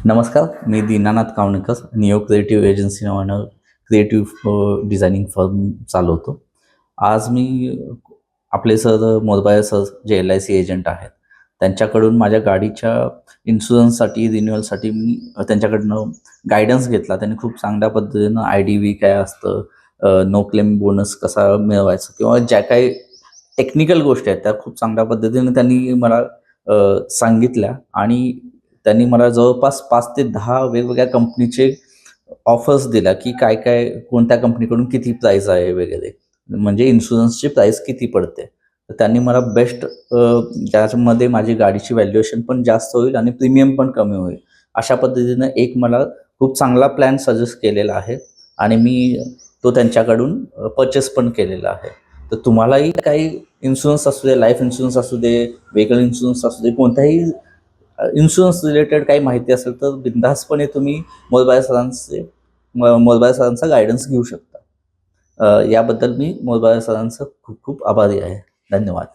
नमस्कार, मी दीनानाथ कावणेकर, नियो creative agency नावानं क्रिएटिव्ह डिझायनिंग फर्म चालवतो. आज मी आपले सर मोरबाळे सर जे LIC एजंट आहेत, त्यांच्याकडून माझ्या गाडीच्या इन्शुरन्ससाठी, रिन्युअलसाठी मी त्यांच्याकडनं गाईडन्स घेतला. त्यांनी खूप चांगल्या पद्धतीनं IDV काय असतं, नो क्लेम बोनस कसा मिळवायचा किंवा ज्या काही टेक्निकल गोष्टी आहेत, त्या खूप चांगल्या पद्धतीने त्यांनी मला सांगितल्या आणि त्यांनी मला जवळपास 5 ते 10 वेगवेगळ्या कंपनीचे ऑफर्स दिल्या, की काय-काय कोणत्या कंपनीकडून किती प्राईस आहे वगैरे. म्हणजे इन्शुरन्सची प्राईस किती पडते. तर त्यांनी मला बेस्ट ज्याच्यामध्ये माझी गाडीची व्हॅल्युएशन पण जास्त होईल आणि प्रीमियम पण कमी होईल. अशा पद्धतीनं एक मला खूप चांगला प्लॅन सजेस्ट केलेला आहे आणि मी तो त्यांच्याकडून पर्चेस पण केलेला आहे. तर तुम्हालाही काही इन्शुरन्स असू दे, लाईफ इन्शुरन्स असू दे, व्हेइकल इन्शुरन्स असू दे, कोणत्याही इन्शुरन्स रिलेटेड काही माहिती असेल तर बिनधास्तपणे तुम्ही मोरबाळे सरांचा गायडन्स घेऊ शकता. याबद्दल मी मोरबाळे सरांचं खूप खूप आभारी आहे. धन्यवाद.